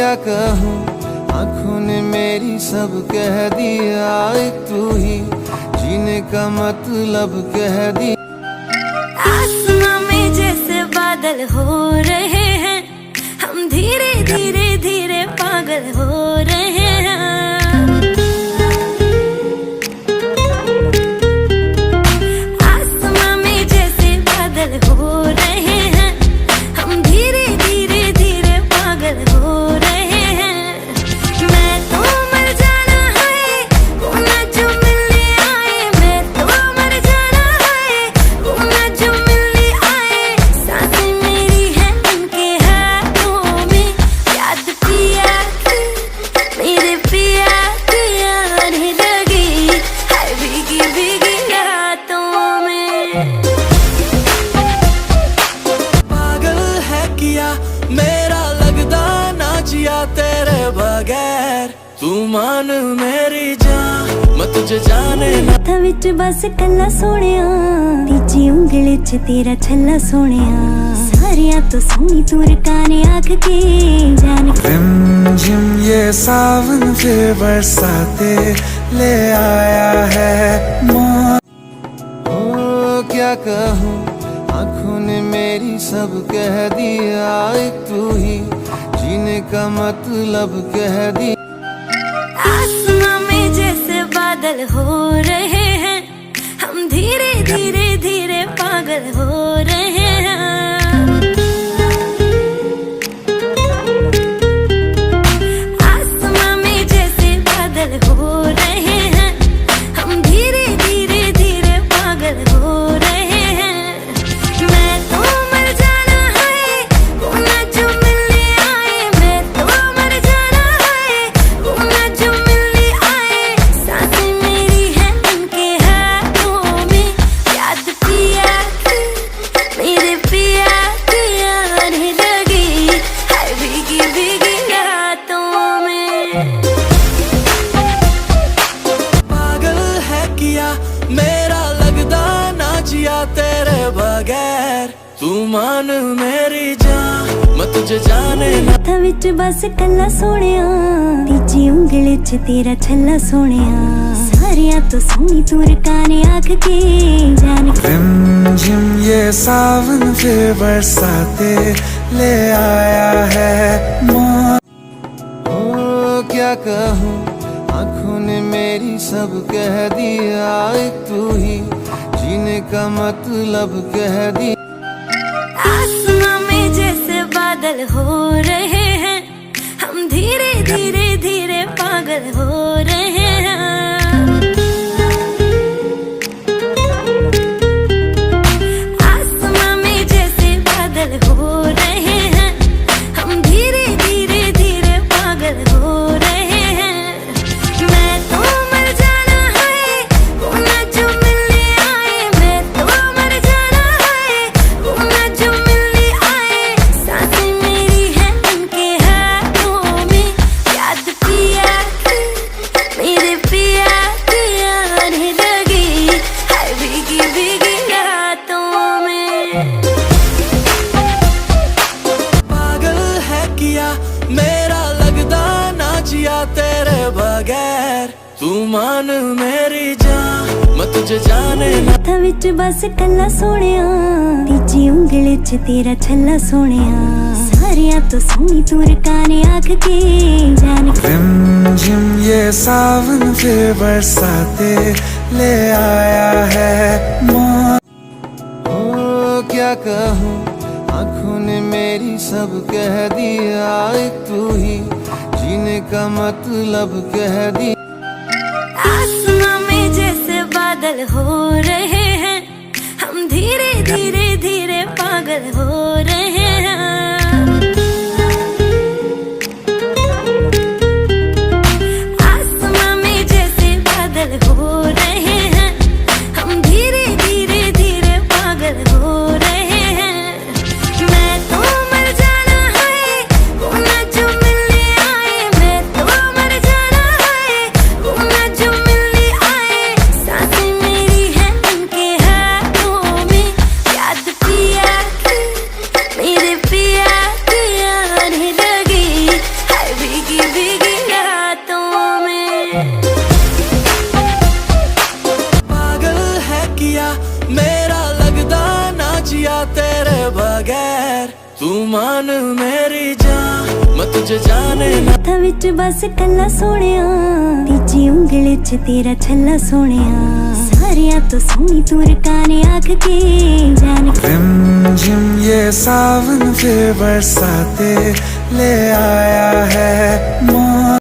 क्या कहूँ, आँखों ने मेरी सब कह दिया, एक तू ही जीने का मतलब कह दी। आसमां में जैसे बादल हो रहे हैं, हम धीरे धीरे धीरे पागल हो रहे हैं। आसमां में जैसे बादल हो रहे हैं, हम धीरे धीरे धीरे पागल हो रहे हैं। मैं तो मर जाना है, वो ना जो मिलने आए। मैं तो मर जाना है, वो ना जो मिलने आए। सांसें मेरी हैं उनके हाथों में, याद पिया की, मेरे पिया की आने लगी है भीगी भीगी रातों में। पागल है किया मेरा लगदा ना जिया तेरे बगैर। तू मान मेरी जान, मैं तुझे जाने ना। हत्थां विच बस कल्ला सोहणिया, तीजी उंगली च तेरा छल्ला सोहणिया। सारियां तो सोहनी तू रकाने आख के जान। रिमझिम ये सावन फिर बरसाते ले आया है। ओ क्या कहूँ, आँखों ने मेरी सब कह दिया, एक तू ही जीने का मतलब कह दी। आसमां में जैसे बादल हो रहे हैं, हम धीरे धीरे धीरे पागल हो रहे हैं। आसमां में जैसे बादल हो रहे हैं, हम धीरे धीरे धीरे पागल हो रहे हैं। मैं तो मर जाना है, वो ना जो मिलने आए। मैं तो मर जाना है, वो ना जो मिलने आए। सांसें मेरी हैं उनके हाथों में, याद पिया की, मेरे पिया की आने लगी है भीगी भीगी रातों में। पागल है किया मेरा लगदा ना जिया तेरे बगैर। तू मान मेरी जान, मैं तुझे जाने ना। हत्थां विच बस कल्ला सोहणिया, तीजी उंगली च तेरा छल्ला सोहणिया। सारियां तो सोहनी तू रकाने आख के जान। रिमझिम ये सावन फिर बरसाते ले आया है। ओ क्या कहूँ, आँखों ने मेरी सब कह दिया, एक तू ही जीने का मतलब कह दी। आसमां में जैसे बादल हो रहे हैं, हम धीरे धीरे धीरे पागल हो रहे हैं। आसमां में जैसे बादल हो रहे हैं, हम धीरे धीरे धीरे पागल हो रहे हैं। मैं तो मर जाना है, वो ना जो मिलने आए। मैं तो मर जाना है, वो ना जो मिलने आए। सांसें मेरी हैं उनके हाथों में, याद पिया की, मेरे पिया की आने लगी है भीगी भीगी रातों में। पागल है किया मेरा लगदा ना जिया तेरे बगैर। तू मान मेरी जान, मैं तुझे जाने ना। हत्थां विच बस कल्ला सोहणिया, तीजी उंगली च तेरा छल्ला सोहणिया। सारियां तो सोहनी तू रकाने आख के जान। रिमझिम ये सावन फिर बरसाते ले आया है। ओ क्या कहूँ, आँखों ने मेरी सब कह दिया, एक तू ही जीने का मतलब कह दी। आसमां में जैसे बादल हो रहे हैं, हम धीरे धीरे धीरे पागल हो रहे हैं। आसमां में जैसे बादल हो रहे हैं, हम धीरे धीरे धीरे पागल हो रहे हैं। मैं तो मर जाना है, वो ना जो मिलने आए। मैं तो मर जाना है, वो ना जो मिलने आए। सांसें मेरी हैं उनके हाथों में, याद पिया की, मेरे पिया तू मान मेरी जान मैं तुझे जाने ना हत्थां विच बस कल्ला सोहणिया तीजी उंगली च तेरा छल्ला सोहणिया सारियां तो सोहनी तू रकाने आख के जान रिमझिम ये सावन फिर बरसाते ले आया है।